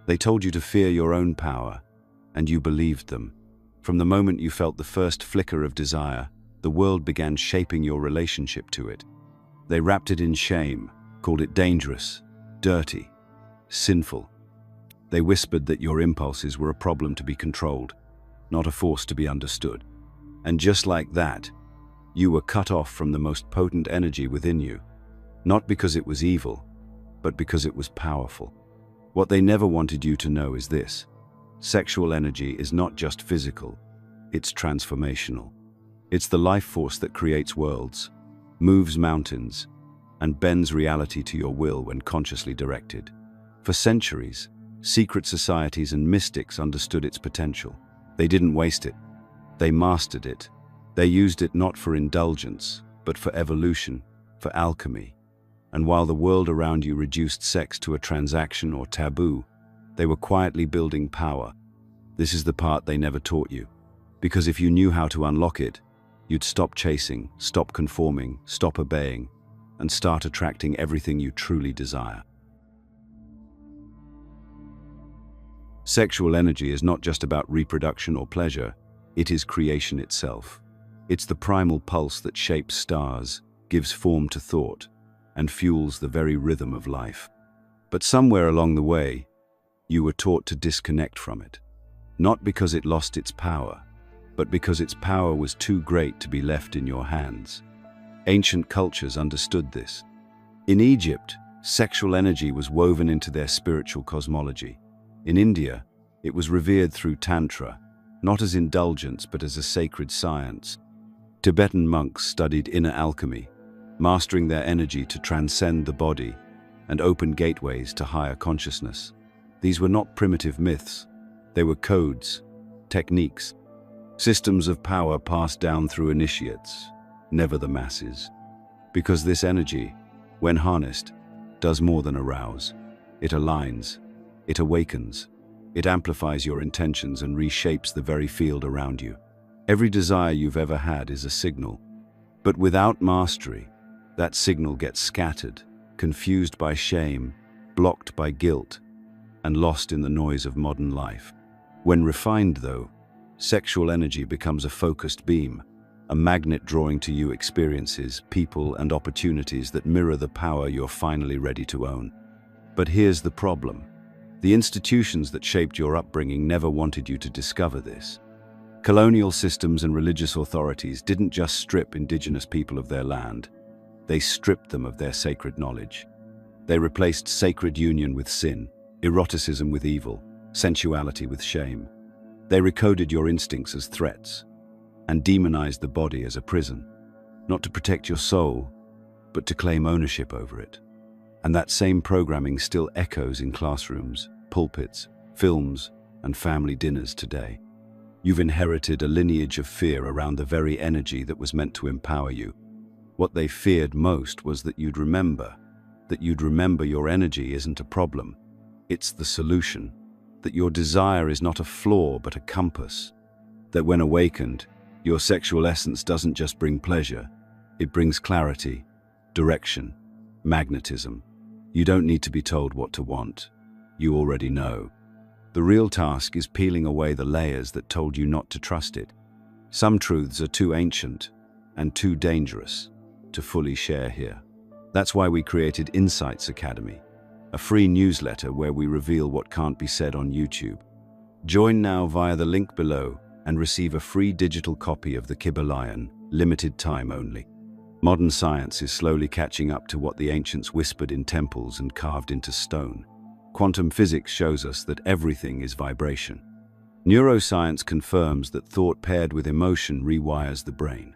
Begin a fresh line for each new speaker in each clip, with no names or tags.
They told you to fear your own power, and you believed them. From the moment you felt the first flicker of desire, the world began shaping your relationship to it. They wrapped it in shame, called it dangerous, dirty, sinful. They whispered that your impulses were a problem to be controlled, not a force to be understood. And just like that, you were cut off from the most potent energy within you, not because it was evil, but because it was powerful. What they never wanted you to know is this: sexual energy is not just physical, it's transformational. It's the life force that creates worlds, moves mountains, and bends reality to your will when consciously directed. For centuries, secret societies and mystics understood its potential. They didn't waste it. They mastered it. They used it not for indulgence, but for evolution, for alchemy. And while the world around you reduced sex to a transaction or taboo, they were quietly building power. This is the part they never taught you. Because if you knew how to unlock it, you'd stop chasing, stop conforming, stop obeying, and start attracting everything you truly desire. Sexual energy is not just about reproduction or pleasure, it is creation itself. It's the primal pulse that shapes stars, gives form to thought, and fuels the very rhythm of life. But somewhere along the way, you were taught to disconnect from it. Not because it lost its power, but because its power was too great to be left in your hands. Ancient cultures understood this. In Egypt, sexual energy was woven into their spiritual cosmology. In India, it was revered through Tantra, not as indulgence but as a sacred science. Tibetan monks studied inner alchemy, mastering their energy to transcend the body and open gateways to higher consciousness. These were not primitive myths. They were codes, techniques, systems of power passed down through initiates, never the masses. Because this energy, when harnessed, does more than arouse. It aligns, it awakens, it amplifies your intentions and reshapes the very field around you. Every desire you've ever had is a signal. But without mastery, that signal gets scattered, confused by shame, blocked by guilt, and lost in the noise of modern life. When refined, though, sexual energy becomes a focused beam, a magnet drawing to you experiences, people, and opportunities that mirror the power you're finally ready to own. But here's the problem. The institutions that shaped your upbringing never wanted you to discover this. Colonial systems and religious authorities didn't just strip indigenous people of their land. They stripped them of their sacred knowledge. They replaced sacred union with sin, eroticism with evil, sensuality with shame. They recoded your instincts as threats and demonized the body as a prison, not to protect your soul, but to claim ownership over it. And that same programming still echoes in classrooms, pulpits, films, and family dinners today. You've inherited a lineage of fear around the very energy that was meant to empower you. What they feared most was that you'd remember your energy isn't a problem, it's the solution, that your desire is not a flaw but a compass, that when awakened, your sexual essence doesn't just bring pleasure, it brings clarity, direction, magnetism. You don't need to be told what to want. You already know. The real task is peeling away the layers that told you not to trust it. Some truths are too ancient and too dangerous to fully share here. That's why we created Insights Academy, a free newsletter where we reveal what can't be said on YouTube. Join now via the link below and receive a free digital copy of the Kybalion, limited time only. Modern science is slowly catching up to what the ancients whispered in temples and carved into stone. Quantum physics shows us that everything is vibration. Neuroscience confirms that thought paired with emotion rewires the brain.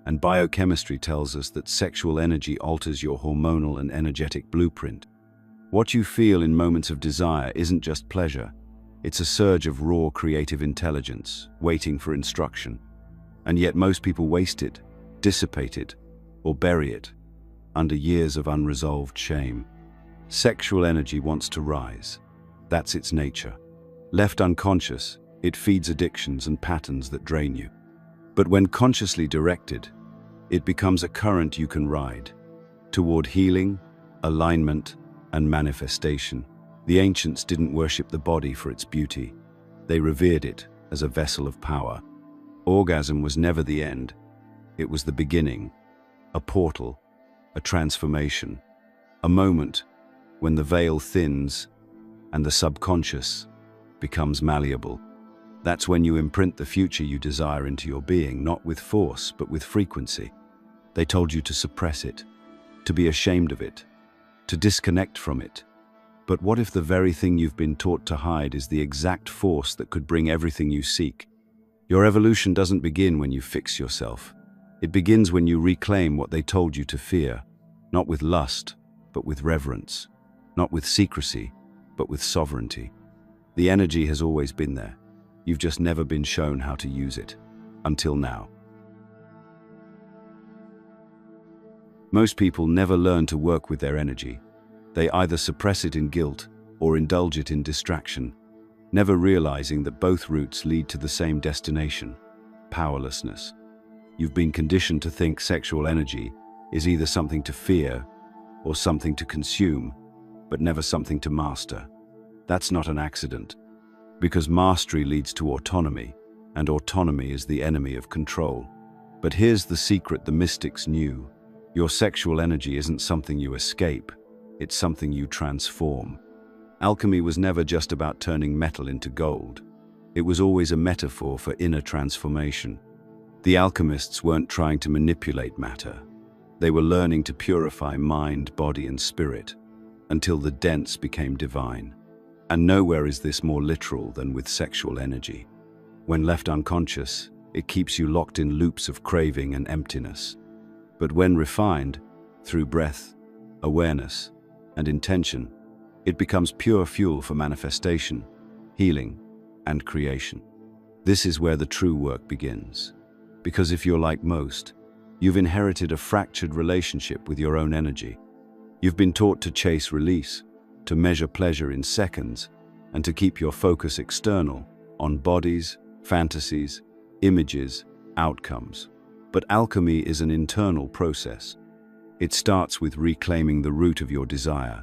And biochemistry tells us that sexual energy alters your hormonal and energetic blueprint. What you feel in moments of desire isn't just pleasure. It's a surge of raw creative intelligence, waiting for instruction. And yet most people waste it, dissipate it, or bury it under years of unresolved shame. Sexual energy wants to rise. That's its nature. Left unconscious, it feeds addictions and patterns that drain you. But when consciously directed, it becomes a current you can ride toward healing, alignment, and manifestation. The ancients didn't worship the body for its beauty. They revered it as a vessel of power. Orgasm was never the end. It was the beginning, a portal, a transformation, a moment when the veil thins and the subconscious becomes malleable. That's when you imprint the future you desire into your being, not with force, but with frequency. They told you to suppress it, to be ashamed of it, to disconnect from it. But what if the very thing you've been taught to hide is the exact force that could bring everything you seek? Your evolution doesn't begin when you fix yourself. It begins when you reclaim what they told you to fear, not with lust, but with reverence, not with secrecy, but with sovereignty. The energy has always been there. You've just never been shown how to use it, until now. Most people never learn to work with their energy. They either suppress it in guilt or indulge it in distraction, never realizing that both routes lead to the same destination: powerlessness. You've been conditioned to think sexual energy is either something to fear or something to consume, but never something to master. That's not an accident, because mastery leads to autonomy, and autonomy is the enemy of control. But here's the secret the mystics knew. Your sexual energy isn't something you escape, it's something you transform. Alchemy was never just about turning metal into gold. It was always a metaphor for inner transformation. The alchemists weren't trying to manipulate matter. They were learning to purify mind, body, and spirit, until the dense became divine. And nowhere is this more literal than with sexual energy. When left unconscious, it keeps you locked in loops of craving and emptiness. But when refined, through breath, awareness, and intention, it becomes pure fuel for manifestation, healing, and creation. This is where the true work begins. Because if you're like most, you've inherited a fractured relationship with your own energy. You've been taught to chase release, to measure pleasure in seconds, and to keep your focus external, on bodies, fantasies, images, outcomes. But alchemy is an internal process. It starts with reclaiming the root of your desire,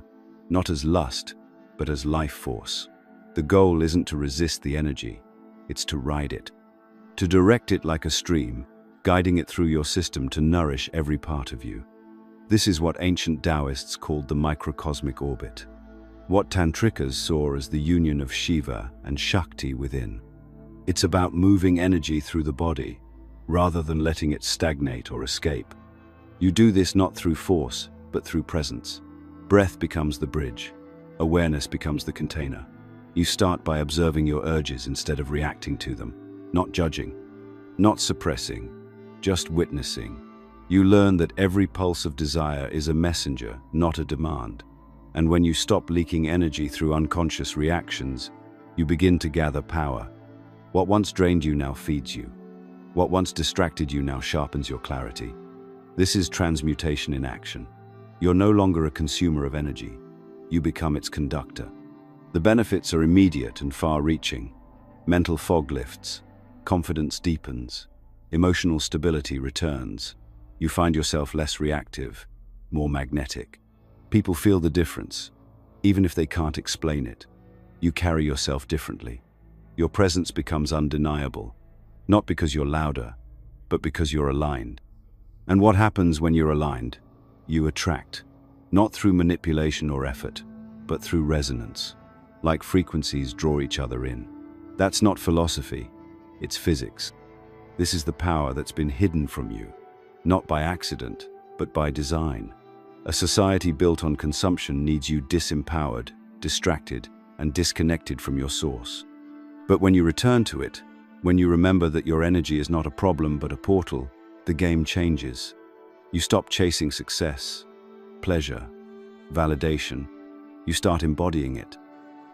not as lust, but as life force. The goal isn't to resist the energy, it's to ride it, to direct it like a stream, guiding it through your system to nourish every part of you. This is what ancient Taoists called the microcosmic orbit, what Tantrikas saw as the union of Shiva and Shakti within. It's about moving energy through the body, rather than letting it stagnate or escape. You do this not through force, but through presence. Breath becomes the bridge. Awareness becomes the container. You start by observing your urges instead of reacting to them, not judging, not suppressing, just witnessing. You learn that every pulse of desire is a messenger, not a demand. And when you stop leaking energy through unconscious reactions, you begin to gather power. What once drained you now feeds you. What once distracted you now sharpens your clarity. This is transmutation in action. You're no longer a consumer of energy. You become its conductor. The benefits are immediate and far-reaching. Mental fog lifts, confidence deepens, emotional stability returns. You find yourself less reactive, more magnetic. People feel the difference, even if they can't explain it. You carry yourself differently. Your presence becomes undeniable, not because you're louder, but because you're aligned. And what happens when you're aligned? You attract, not through manipulation or effort, but through resonance. Like frequencies draw each other in. That's not philosophy, it's physics. This is the power that's been hidden from you, not by accident, but by design. A society built on consumption needs you disempowered, distracted, and disconnected from your source. But when you return to it, when you remember that your energy is not a problem but a portal, the game changes. You stop chasing success, pleasure, validation. You start embodying it.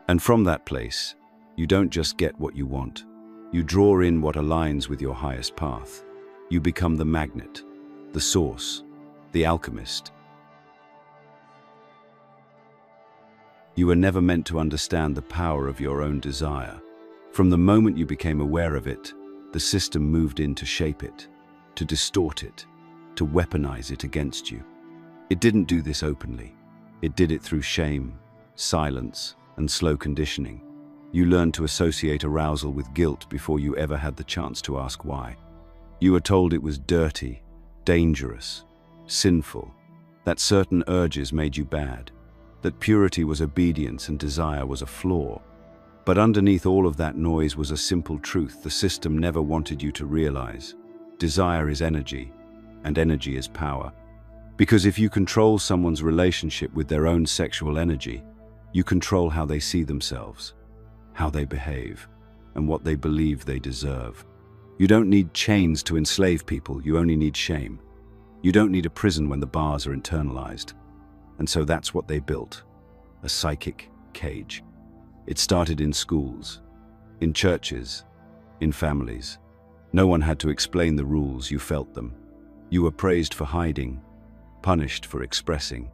And from that place, you don't just get what you want. You draw in what aligns with your highest path. You become the magnet, the source, the alchemist. You were never meant to understand the power of your own desire. From the moment you became aware of it, the system moved in to shape it, to distort it, to weaponize it against you. It didn't do this openly. It did it through shame, silence, and slow conditioning. You learned to associate arousal with guilt before you ever had the chance to ask why. You were told it was dirty, dangerous, sinful, that certain urges made you bad, that purity was obedience and desire was a flaw. But underneath all of that noise was a simple truth the system never wanted you to realize. Desire is energy, and energy is power. Because if you control someone's relationship with their own sexual energy, you control how they see themselves, how they behave, and what they believe they deserve. You don't need chains to enslave people, you only need shame. You don't need a prison when the bars are internalized. And so that's what they built, a psychic cage. It started in schools, in churches, in families. No one had to explain the rules, you felt them. You were praised for hiding, punished for expressing.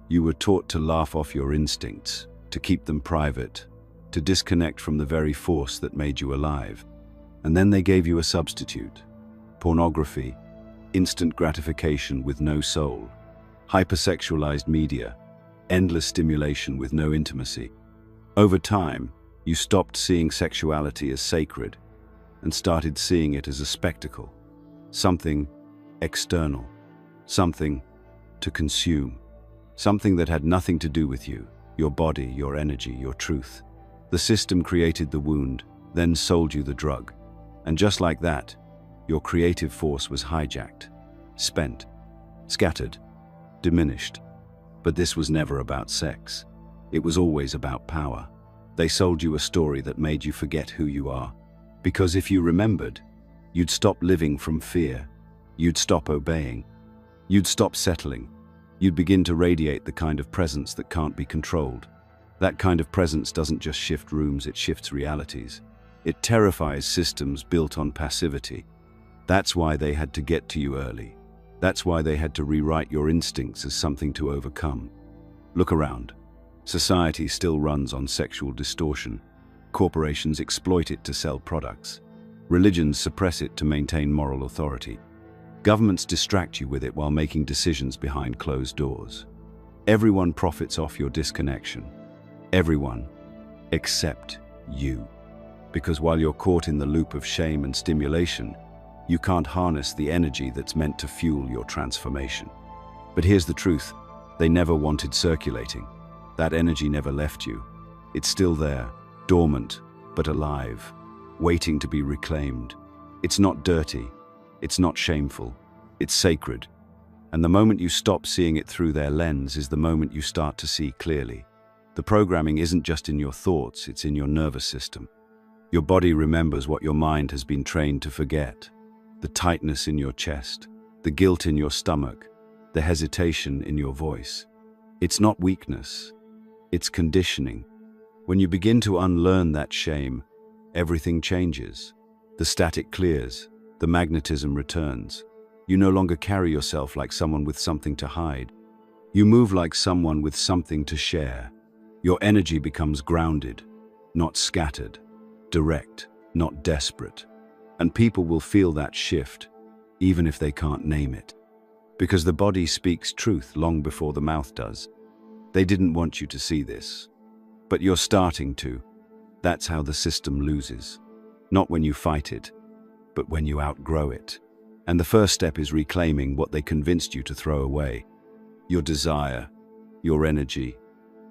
You were taught to laugh off your instincts, to keep them private, to disconnect from the very force that made you alive. And then they gave you a substitute: pornography, instant gratification with no soul, hypersexualized media, endless stimulation with no intimacy. Over time, you stopped seeing sexuality as sacred and started seeing it as a spectacle, something external, something to consume, something that had nothing to do with you, your body, your energy, your truth. The system created the wound, then sold you the drug. And just like that, your creative force was hijacked, spent, scattered, diminished. But this was never about sex. It was always about power. They sold you a story that made you forget who you are. Because if you remembered, you'd stop living from fear. You'd stop obeying. You'd stop settling. You'd begin to radiate the kind of presence that can't be controlled. That kind of presence doesn't just shift rooms, it shifts realities. It terrifies systems built on passivity. That's why they had to get to you early. That's why they had to rewrite your instincts as something to overcome. Look around. Society still runs on sexual distortion. Corporations exploit it to sell products. Religions suppress it to maintain moral authority. Governments distract you with it while making decisions behind closed doors. Everyone profits off your disconnection. Everyone, except you. Because while you're caught in the loop of shame and stimulation, you can't harness the energy that's meant to fuel your transformation. But here's the truth: they never wanted circulating. That energy never left you. It's still there, dormant, but alive, waiting to be reclaimed. It's not dirty. It's not shameful. It's sacred. And the moment you stop seeing it through their lens is the moment you start to see clearly. The programming isn't just in your thoughts, it's in your nervous system. Your body remembers what your mind has been trained to forget. The tightness in your chest, the guilt in your stomach, the hesitation in your voice. It's not weakness, it's conditioning. When you begin to unlearn that shame, everything changes. The static clears, the magnetism returns. You no longer carry yourself like someone with something to hide. You move like someone with something to share. Your energy becomes grounded, not scattered. Direct, not desperate. And people will feel that shift, even if they can't name it. Because the body speaks truth long before the mouth does. They didn't want you to see this, but you're starting to. That's how the system loses. Not when you fight it, but when you outgrow it. And the first step is reclaiming what they convinced you to throw away. Your desire, your energy,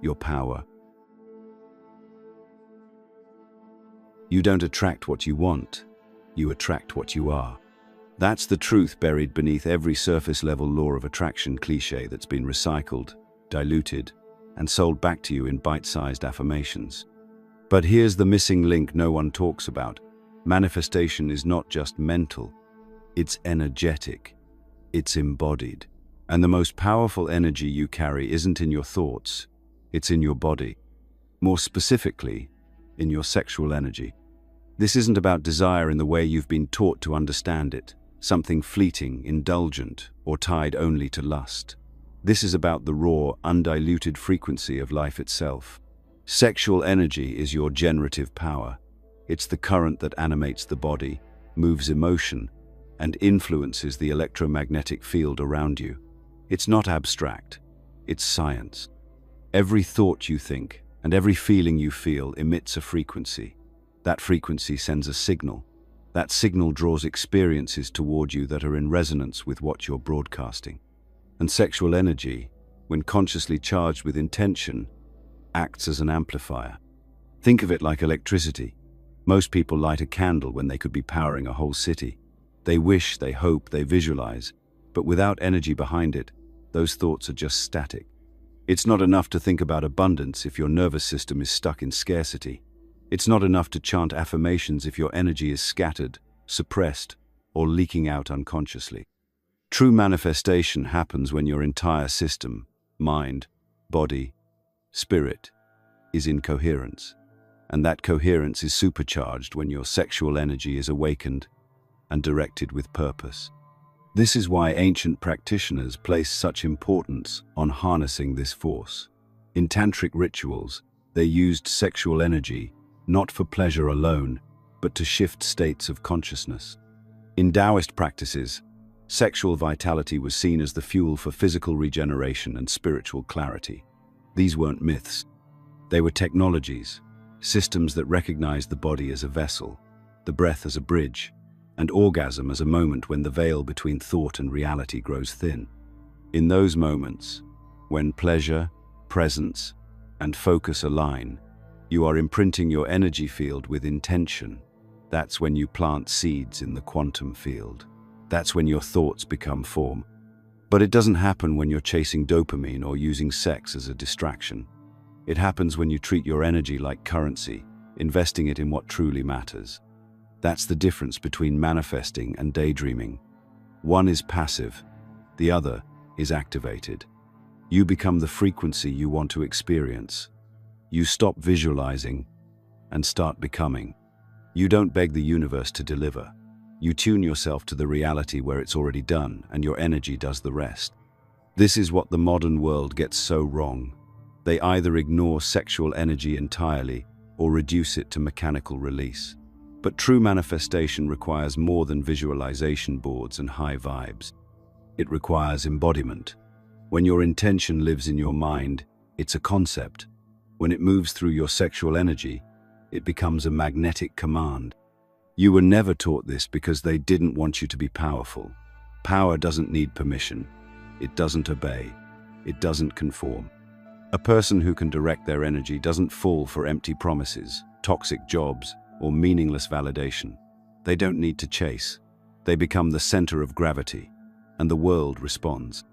your power. You don't attract what you want, you attract what you are. That's the truth buried beneath every surface-level law of attraction cliché that's been recycled, diluted, and sold back to you in bite-sized affirmations. But here's the missing link no one talks about. Manifestation is not just mental, it's energetic, it's embodied. And the most powerful energy you carry isn't in your thoughts, it's in your body. More specifically, in your sexual energy. This isn't about desire in the way you've been taught to understand it, something fleeting, indulgent, or tied only to lust. This is about the raw, undiluted frequency of life itself. Sexual energy is your generative power. It's the current that animates the body, moves emotion, and influences the electromagnetic field around you. It's not abstract, it's science. Every thought you think, And every feeling you feel emits a frequency. That frequency sends a signal. That signal draws experiences toward you that are in resonance with what you're broadcasting. And sexual energy, when consciously charged with intention, acts as an amplifier. Think of it like electricity. Most people light a candle when they could be powering a whole city. They wish, they hope, they visualize, but without energy behind it, those thoughts are just static. It's not enough to think about abundance if your nervous system is stuck in scarcity. It's not enough to chant affirmations if your energy is scattered, suppressed, or leaking out unconsciously. True manifestation happens when your entire system, mind, body, spirit, is in coherence. And that coherence is supercharged when your sexual energy is awakened and directed with purpose. This is why ancient practitioners place such importance on harnessing this force. In tantric rituals, they used sexual energy not for pleasure alone, but to shift states of consciousness. In Taoist practices, sexual vitality was seen as the fuel for physical regeneration and spiritual clarity. These weren't myths. They were technologies, systems that recognized the body as a vessel, the breath as a bridge, and orgasm as a moment when the veil between thought and reality grows thin. In those moments, when pleasure, presence, and focus align, you are imprinting your energy field with intention. That's when you plant seeds in the quantum field. That's when your thoughts become form. But it doesn't happen when you're chasing dopamine or using sex as a distraction. It happens when you treat your energy like currency, investing it in what truly matters. That's the difference between manifesting and daydreaming. One is passive, the other is activated. You become the frequency you want to experience. You stop visualizing and start becoming. You don't beg the universe to deliver. You tune yourself to the reality where it's already done, and your energy does the rest. This is what the modern world gets so wrong. They either ignore sexual energy entirely or reduce it to mechanical release. But true manifestation requires more than visualization boards and high vibes. It requires embodiment. When your intention lives in your mind, it's a concept. When it moves through your sexual energy, it becomes a magnetic command. You were never taught this because they didn't want you to be powerful. Power doesn't need permission. It doesn't obey. It doesn't conform. A person who can direct their energy doesn't fall for empty promises, toxic jobs, or meaningless validation. They don't need to chase. They become the center of gravity, and the world responds.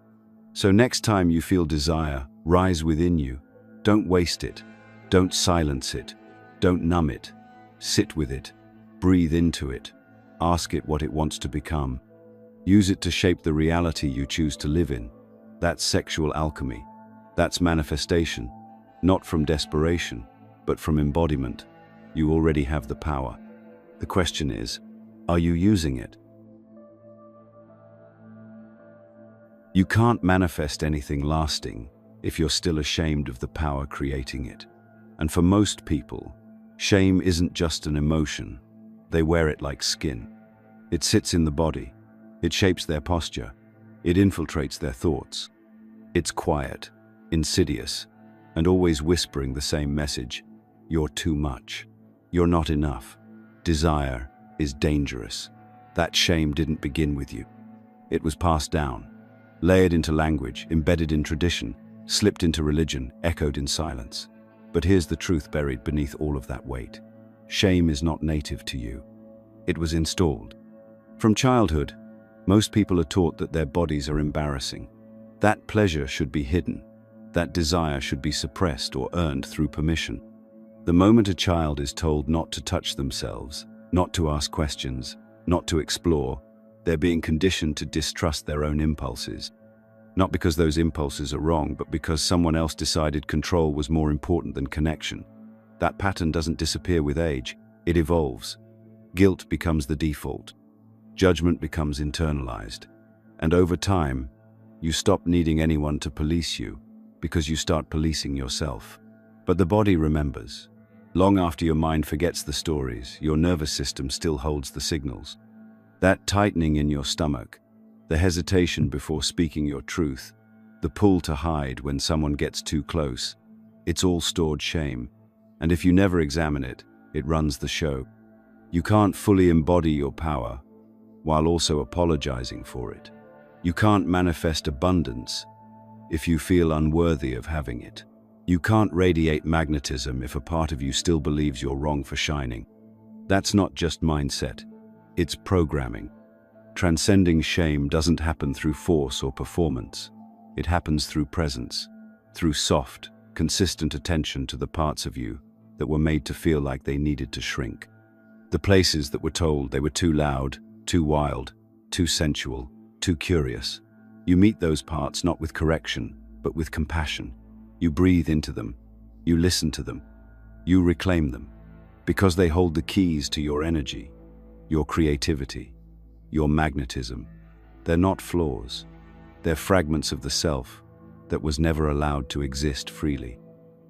So next time you feel desire rise within you, don't waste it. Don't silence it. Don't numb it. Sit with it. Breathe into it. Ask it what it wants to become. Use it to shape the reality you choose to live in. That's sexual alchemy. That's manifestation, not from desperation, but from embodiment. You already have the power. The question is, are you using it? You can't manifest anything lasting if you're still ashamed of the power creating it. And for most people, shame isn't just an emotion. They wear it like skin. It sits in the body. It shapes their posture. It infiltrates their thoughts. It's quiet, insidious, and always whispering the same message. You're too much. You're not enough. Desire is dangerous. That shame didn't begin with you. It was passed down, layered into language, embedded in tradition, slipped into religion, echoed in silence. But here's the truth buried beneath all of that weight. Shame is not native to you. It was installed. From childhood, most people are taught that their bodies are embarrassing. That pleasure should be hidden. That desire should be suppressed or earned through permission. The moment a child is told not to touch themselves, not to ask questions, not to explore, they're being conditioned to distrust their own impulses. Not because those impulses are wrong, but because someone else decided control was more important than connection. That pattern doesn't disappear with age, it evolves. Guilt becomes the default. Judgment becomes internalized. And over time, you stop needing anyone to police you because you start policing yourself. But the body remembers. Long after your mind forgets the stories, your nervous system still holds the signals. That tightening in your stomach, the hesitation before speaking your truth, the pull to hide when someone gets too close, It's all stored shame, and if you never examine it, it runs the show. You can't fully embody your power while also apologizing for it. You can't manifest abundance if you feel unworthy of having it. You can't radiate magnetism if a part of you still believes you're wrong for shining. That's not just mindset, it's programming. Transcending shame doesn't happen through force or performance. It happens through presence, through soft, consistent attention to the parts of you that were made to feel like they needed to shrink. The places that were told they were too loud, too wild, too sensual, too curious. You meet those parts not with correction, but with compassion. You breathe into them. You listen to them. You reclaim them, because they hold the keys to your energy, your creativity, your magnetism. They're not flaws. They're fragments of the self that was never allowed to exist freely.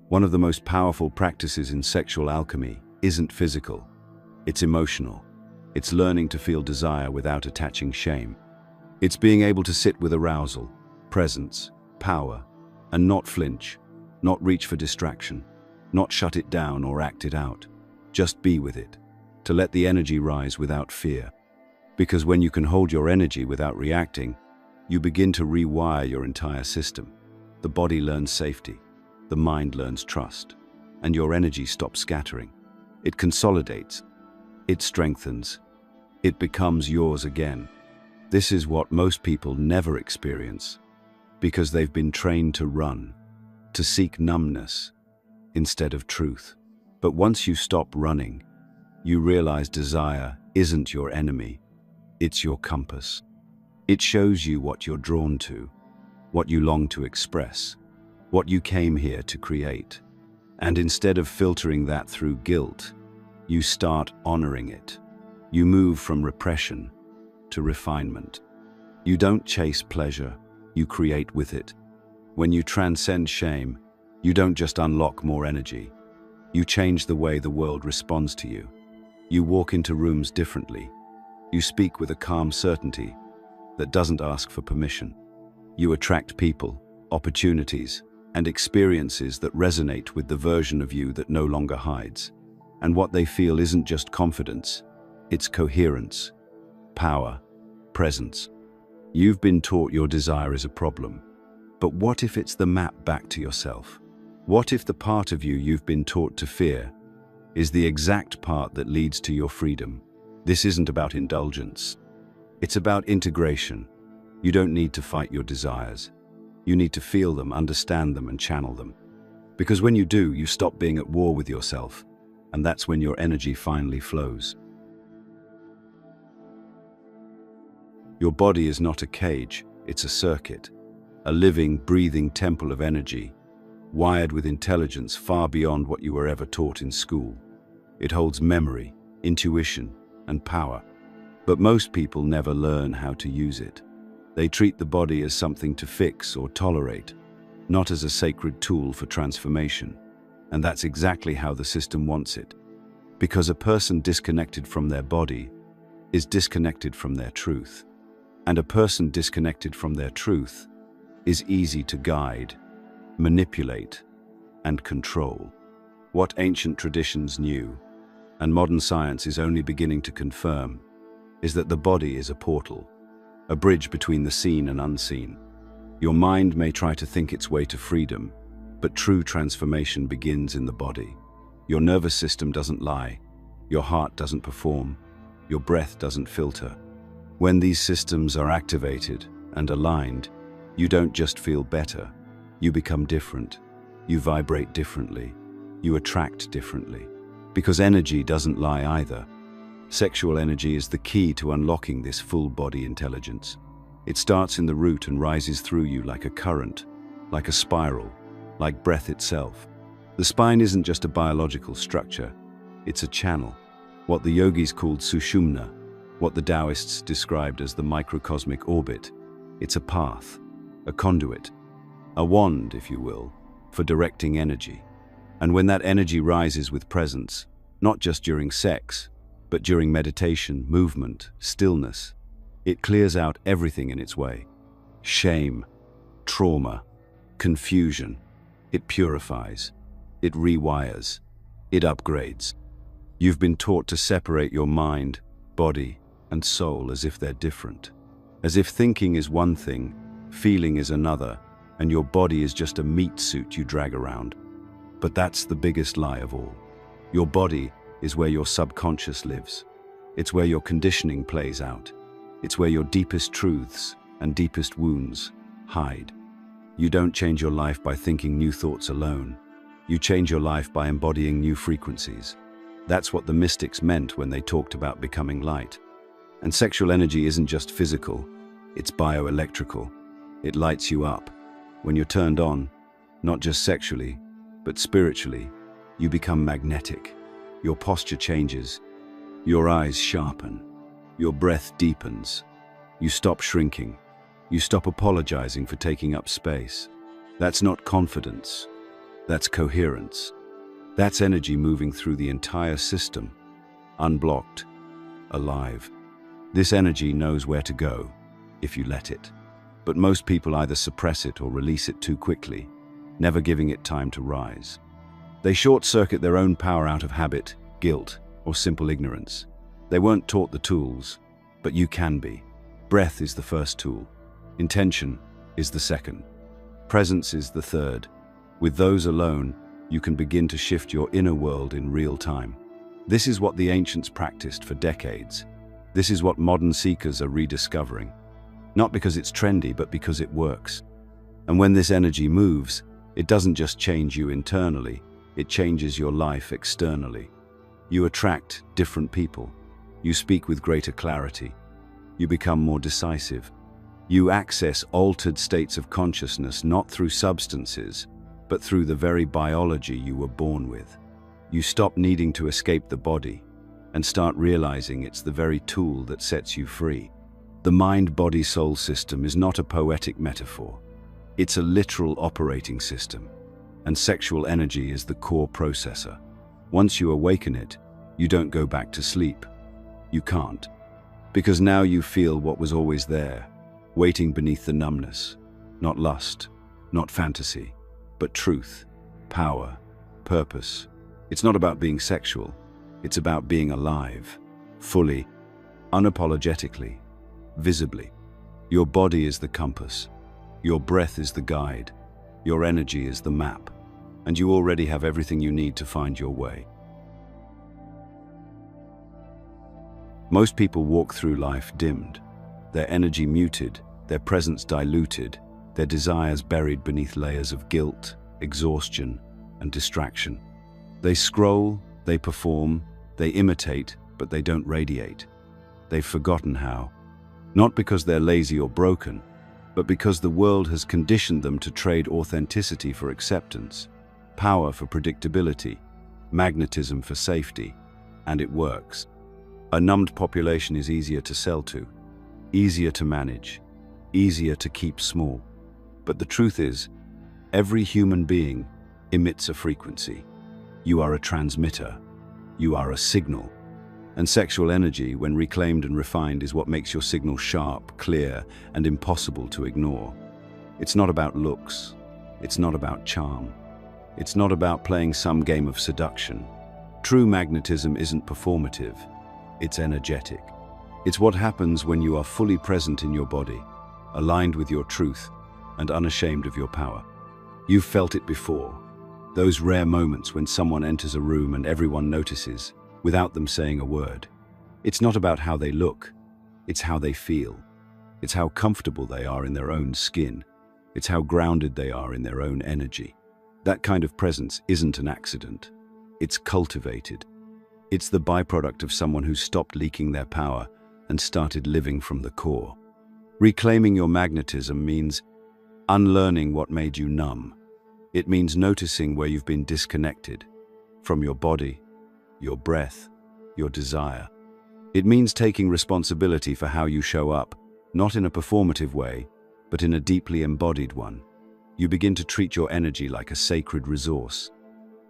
One of the most powerful practices in sexual alchemy isn't physical. It's emotional. It's learning to feel desire without attaching shame. It's being able to sit with arousal, presence, power, and not flinch, not reach for distraction, not shut it down or act it out. Just be with it, to let the energy rise without fear. Because when you can hold your energy without reacting, you begin to rewire your entire system. The body learns safety, the mind learns trust, and your energy stops scattering. It consolidates, it strengthens, it becomes yours again. This is what most people never experience, because they've been trained to run, to seek numbness instead of truth. But once you stop running, you realize desire isn't your enemy, it's your compass. It shows you what you're drawn to, what you long to express, what you came here to create. And instead of filtering that through guilt, you start honoring it. You move from repression to refinement. You don't chase pleasure, you create with it. When you transcend shame, you don't just unlock more energy. You change the way the world responds to you. You walk into rooms differently. You speak with a calm certainty that doesn't ask for permission. You attract people, opportunities, and experiences that resonate with the version of you that no longer hides. And what they feel isn't just confidence, it's coherence, power, presence. You've been taught your desire is a problem. But what if it's the map back to yourself? What if the part of you you've been taught to fear is the exact part that leads to your freedom? This isn't about indulgence. It's about integration. You don't need to fight your desires. You need to feel them, understand them, and channel them. Because when you do, you stop being at war with yourself, and that's when your energy finally flows. Your body is not a cage, it's a circuit, a living, breathing temple of energy, wired with intelligence far beyond what you were ever taught in school. It holds memory, intuition, and power. But most people never learn how to use it. They treat the body as something to fix or tolerate, not as a sacred tool for transformation. And that's exactly how the system wants it. Because a person disconnected from their body is disconnected from their truth. And a person disconnected from their truth is easy to guide, manipulate, and control. What ancient traditions knew, and modern science is only beginning to confirm, is that the body is a portal, a bridge between the seen and unseen. Your mind may try to think its way to freedom, but true transformation begins in the body. Your nervous system doesn't lie, your heart doesn't perform, your breath doesn't filter. When these systems are activated and aligned, you don't just feel better, you become different. You vibrate differently, you attract differently. Because energy doesn't lie either. Sexual energy is the key to unlocking this full body intelligence. It starts in the root and rises through you like a current, like a spiral, like breath itself. The spine isn't just a biological structure, it's a channel. What the yogis called sushumna, what the Taoists described as the microcosmic orbit. It's a path, a conduit, a wand, if you will, for directing energy. And when that energy rises with presence, not just during sex, but during meditation, movement, stillness, it clears out everything in its way. Shame, trauma, confusion. It purifies. It rewires. It upgrades. You've been taught to separate your mind, body, and soul as if they're different. As if thinking is one thing, feeling is another, and your body is just a meat suit you drag around. But that's the biggest lie of all. Your body is where your subconscious lives. It's where your conditioning plays out. It's where your deepest truths and deepest wounds hide. You don't change your life by thinking new thoughts alone. You change your life by embodying new frequencies. That's what the mystics meant when they talked about becoming light. And sexual energy isn't just physical, it's bioelectrical. It lights you up. When you're turned on, not just sexually, but spiritually, you become magnetic. Your posture changes. Your eyes sharpen. Your breath deepens. You stop shrinking. You stop apologizing for taking up space. That's not confidence. That's coherence. That's energy moving through the entire system, unblocked, alive. This energy knows where to go, if you let it. But most people either suppress it or release it too quickly, never giving it time to rise. They short-circuit their own power out of habit, guilt, or simple ignorance. They weren't taught the tools, but you can be. Breath is the first tool. Intention is the second. Presence is the third. With those alone, you can begin to shift your inner world in real time. This is what the ancients practiced for decades. This is what modern seekers are rediscovering. Not because it's trendy, but because it works. And when this energy moves, it doesn't just change you internally, it changes your life externally. You attract different people. You speak with greater clarity. You become more decisive. You access altered states of consciousness not through substances, but through the very biology you were born with. You stop needing to escape the body and start realizing it's the very tool that sets you free. The mind-body-soul system is not a poetic metaphor. It's a literal operating system, and sexual energy is the core processor. Once you awaken it, you don't go back to sleep. You can't. Because now you feel what was always there, waiting beneath the numbness. Not lust, not fantasy, but truth, power, purpose. It's not about being sexual. It's about being alive, fully, unapologetically, visibly. Your body is the compass. Your breath is the guide. Your energy is the map. And you already have everything you need to find your way. Most people walk through life dimmed, their energy muted, their presence diluted, their desires buried beneath layers of guilt, exhaustion, and distraction. They scroll, they perform, they imitate, but they don't radiate. They've forgotten how. Not because they're lazy or broken, but because the world has conditioned them to trade authenticity for acceptance, power for predictability, magnetism for safety, and it works. A numbed population is easier to sell to, easier to manage, easier to keep small. But the truth is, every human being emits a frequency. You are a transmitter. You are a signal. And sexual energy, when reclaimed and refined, is what makes your signal sharp, clear, and impossible to ignore. It's not about looks. It's not about charm. It's not about playing some game of seduction. True magnetism isn't performative. It's energetic. It's what happens when you are fully present in your body, aligned with your truth, and unashamed of your power. You've felt it before. Those rare moments when someone enters a room and everyone notices, without them saying a word. It's not about how they look. It's how they feel. It's how comfortable they are in their own skin. It's how grounded they are in their own energy. That kind of presence isn't an accident. It's cultivated. It's the byproduct of someone who stopped leaking their power and started living from the core. Reclaiming your magnetism means unlearning what made you numb. It means noticing where you've been disconnected from your body, your breath, your desire. It means taking responsibility for how you show up, not in a performative way, but in a deeply embodied one. You begin to treat your energy like a sacred resource.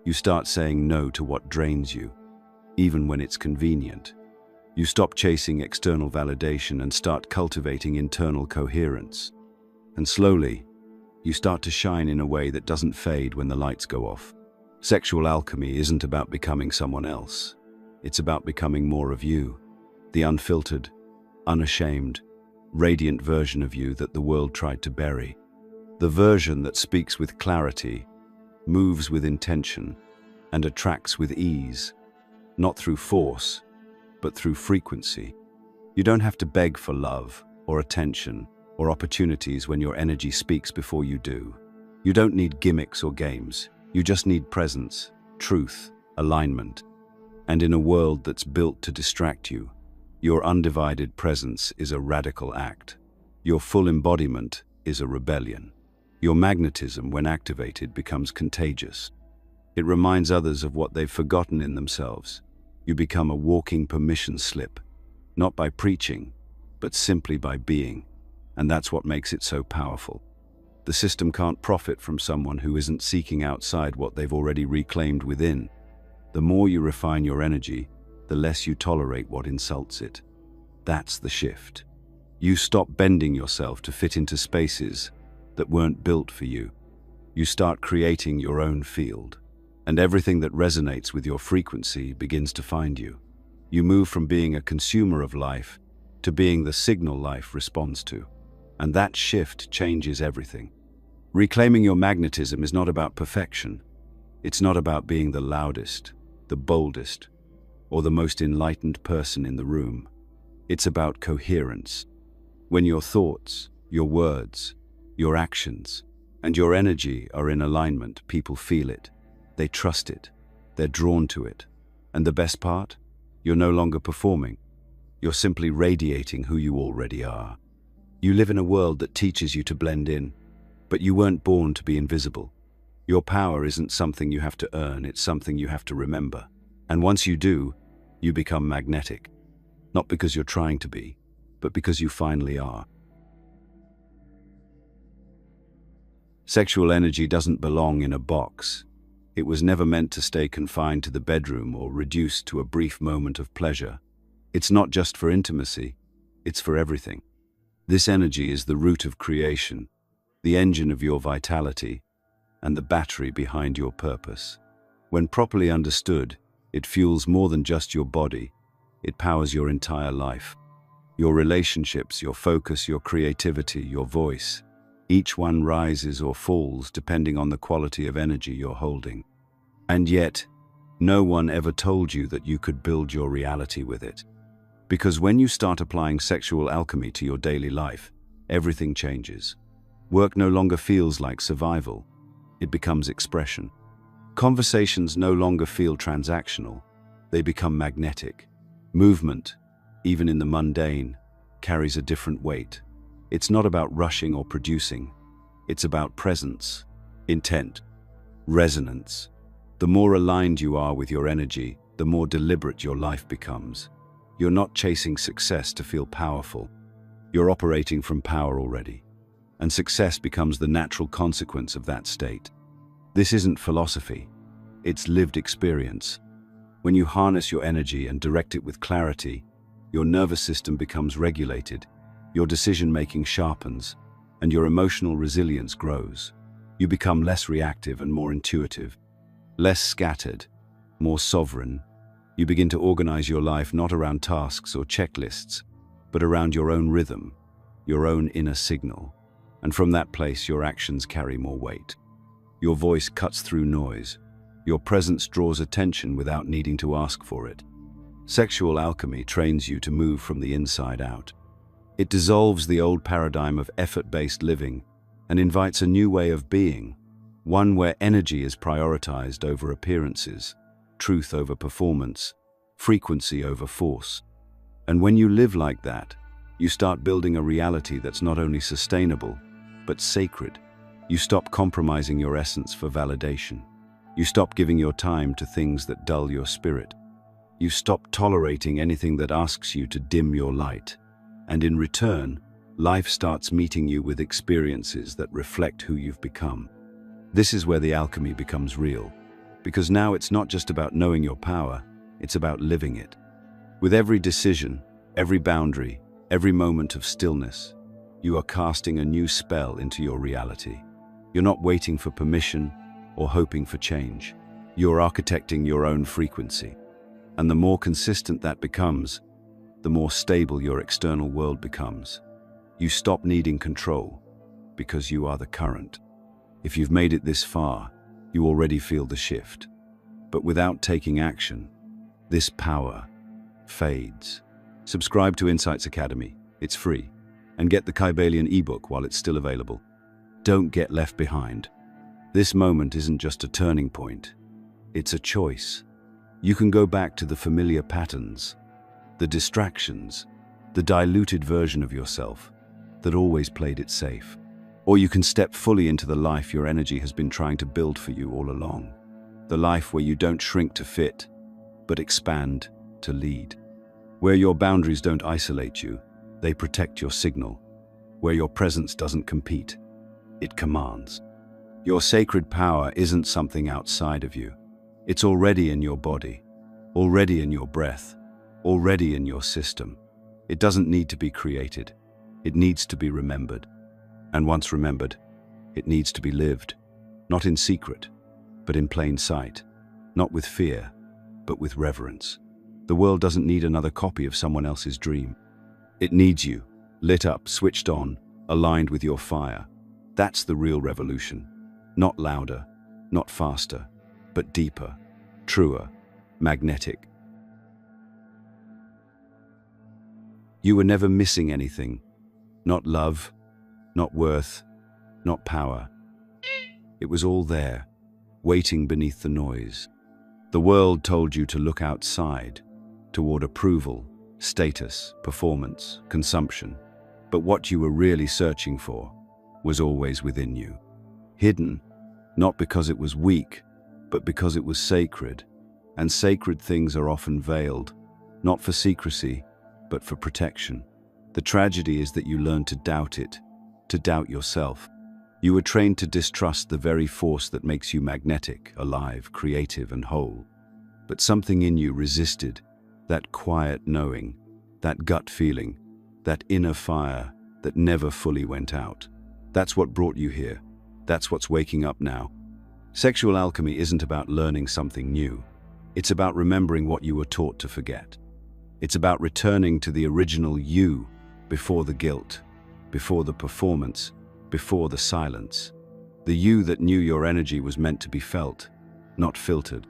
You start saying no to what drains you, even when it's convenient. You stop chasing external validation and start cultivating internal coherence. And slowly, you start to shine in a way that doesn't fade when the lights go off. Sexual alchemy isn't about becoming someone else. It's about becoming more of you, the unfiltered, unashamed, radiant version of you that the world tried to bury. The version that speaks with clarity, moves with intention, and attracts with ease, not through force, but through frequency. You don't have to beg for love, or attention, or opportunities when your energy speaks before you do. You don't need gimmicks or games. You just need presence, truth, alignment. And in a world that's built to distract you, your undivided presence is a radical act. Your full embodiment is a rebellion. Your magnetism, when activated, becomes contagious. It reminds others of what they've forgotten in themselves. You become a walking permission slip, not by preaching, but simply by being. And that's what makes it so powerful. The system can't profit from someone who isn't seeking outside what they've already reclaimed within. The more you refine your energy, the less you tolerate what insults it. That's the shift. You stop bending yourself to fit into spaces that weren't built for you. You start creating your own field, and everything that resonates with your frequency begins to find you. You move from being a consumer of life to being the signal life responds to. And that shift changes everything. Reclaiming your magnetism is not about perfection. It's not about being the loudest, the boldest, or the most enlightened person in the room. It's about coherence. When your thoughts, your words, your actions, and your energy are in alignment, people feel it. They trust it. They're drawn to it. And the best part? You're no longer performing. You're simply radiating who you already are. You live in a world that teaches you to blend in, but you weren't born to be invisible. Your power isn't something you have to earn, it's something you have to remember. And once you do, you become magnetic. Not because you're trying to be, but because you finally are. Sexual energy doesn't belong in a box. It was never meant to stay confined to the bedroom or reduced to a brief moment of pleasure. It's not just for intimacy, it's for everything. This energy is the root of creation, the engine of your vitality, and the battery behind your purpose. When properly understood, it fuels more than just your body. It powers your entire life. Your relationships, your focus, your creativity, your voice. Each one rises or falls depending on the quality of energy you're holding. And yet, no one ever told you that you could build your reality with it. Because when you start applying sexual alchemy to your daily life, everything changes. Work no longer feels like survival. It becomes expression. Conversations no longer feel transactional. They become magnetic. Movement, even in the mundane, carries a different weight. It's not about rushing or producing. It's about presence, intent, resonance. The more aligned you are with your energy, the more deliberate your life becomes. You're not chasing success to feel powerful. You're operating from power already. And success becomes the natural consequence of that state. This isn't philosophy. It's lived experience. When you harness your energy and direct it with clarity, your nervous system becomes regulated, your decision-making sharpens, and your emotional resilience grows. You become less reactive and more intuitive, less scattered, more sovereign. You begin to organize your life not around tasks or checklists, but around your own rhythm, your own inner signal. And from that place, your actions carry more weight. Your voice cuts through noise. Your presence draws attention without needing to ask for it. Sexual alchemy trains you to move from the inside out. It dissolves the old paradigm of effort-based living and invites a new way of being, one where energy is prioritized over appearances, truth over performance, frequency over force. And when you live like that, you start building a reality that's not only sustainable, but sacred. You stop compromising your essence for validation. You stop giving your time to things that dull your spirit. You stop tolerating anything that asks you to dim your light. And in return, life starts meeting you with experiences that reflect who you've become. This is where the alchemy becomes real. Because now it's not just about knowing your power, it's about living it. With every decision, every boundary, every moment of stillness, you are casting a new spell into your reality. You're not waiting for permission or hoping for change. You're architecting your own frequency. And the more consistent that becomes, the more stable your external world becomes. You stop needing control because you are the current. If you've made it this far, you already feel the shift. But without taking action, this power fades. Subscribe to Insights Academy. It's free. And get the Kybalion ebook while it's still available. Don't get left behind. This moment isn't just a turning point. It's a choice. You can go back to the familiar patterns, the distractions, the diluted version of yourself that always played it safe. Or you can step fully into the life your energy has been trying to build for you all along. The life where you don't shrink to fit, but expand to lead. Where your boundaries don't isolate you, they protect your signal. Where your presence doesn't compete, it commands. Your sacred power isn't something outside of you. It's already in your body, already in your breath, already in your system. It doesn't need to be created. It needs to be remembered. And once remembered, it needs to be lived, not in secret, but in plain sight, not with fear, but with reverence. The world doesn't need another copy of someone else's dream. It needs you, lit up, switched on, aligned with your fire. That's the real revolution. Not louder, not faster, but deeper, truer, magnetic. You were never missing anything. Not love, not worth, not power. It was all there, waiting beneath the noise. The world told you to look outside, toward approval, status, performance, consumption. But what you were really searching for was always within you. Hidden, not because it was weak, but because it was sacred. And sacred things are often veiled, not for secrecy, but for protection. The tragedy is that you learn to doubt it, to doubt yourself. You were trained to distrust the very force that makes you magnetic, alive, creative, and whole. But something in you resisted, that quiet knowing, that gut feeling, that inner fire that never fully went out. That's what brought you here. That's what's waking up now. Sexual alchemy isn't about learning something new. It's about remembering what you were taught to forget. It's about returning to the original you, before the guilt, before the performance, before the silence. The you that knew your energy was meant to be felt, not filtered.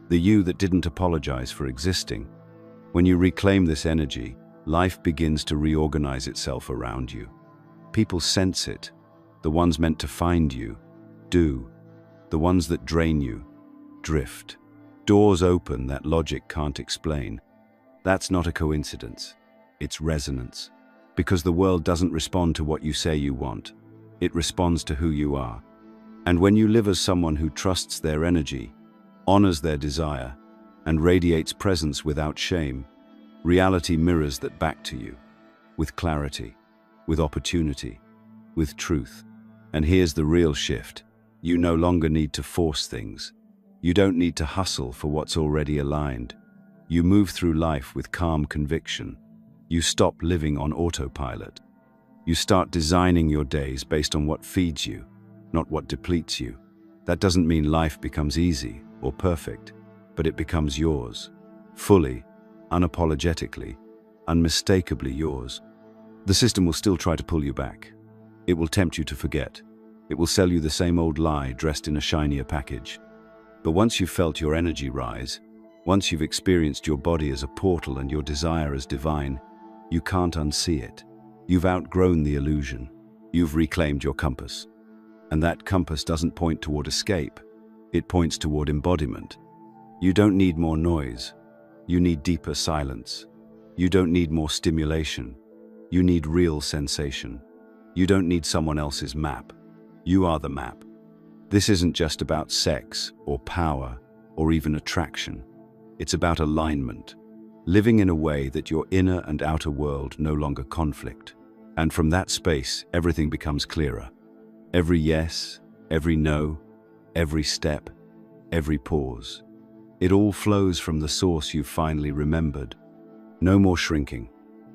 The you that didn't apologize for existing. When you reclaim this energy, life begins to reorganize itself around you. People sense it. The ones meant to find you do. The ones that drain you drift. Doors open that logic can't explain. That's not a coincidence. It's resonance. Because the world doesn't respond to what you say you want. It responds to who you are. And when you live as someone who trusts their energy, honors their desire, and radiates presence without shame, reality mirrors that back to you, with clarity, with opportunity, with truth. And here's the real shift. You no longer need to force things. You don't need to hustle for what's already aligned. You move through life with calm conviction. You stop living on autopilot. You start designing your days based on what feeds you, not what depletes you. That doesn't mean life becomes easy or perfect, but it becomes yours, fully, unapologetically, unmistakably yours. The system will still try to pull you back. It will tempt you to forget. It will sell you the same old lie dressed in a shinier package. But once you've felt your energy rise, once you've experienced your body as a portal and your desire as divine, you can't unsee it. You've outgrown the illusion. You've reclaimed your compass. And that compass doesn't point toward escape. It points toward embodiment. You don't need more noise. You need deeper silence. You don't need more stimulation. You need real sensation. You don't need someone else's map. You are the map. This isn't just about sex or power or even attraction. It's about alignment, living in a way that your inner and outer world no longer conflict. And from that space, everything becomes clearer. Every yes, every no, every step, every pause. It all flows from the source you've finally remembered. No more shrinking,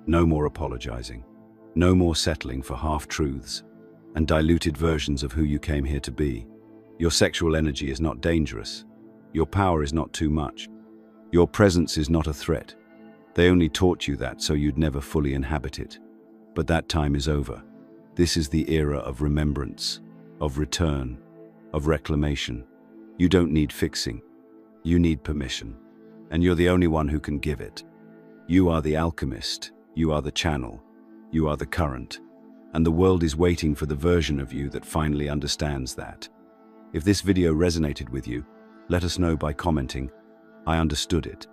no more apologizing, no more settling for half-truths and diluted versions of who you came here to be. Your sexual energy is not dangerous. Your power is not too much. Your presence is not a threat. They only taught you that so you'd never fully inhabit it. But that time is over. This is the era of remembrance, of return, of reclamation. You don't need fixing. You need permission. And you're the only one who can give it. You are the alchemist. You are the channel. You are the current. And the world is waiting for the version of you that finally understands that. If this video resonated with you, let us know by commenting, "I understood it."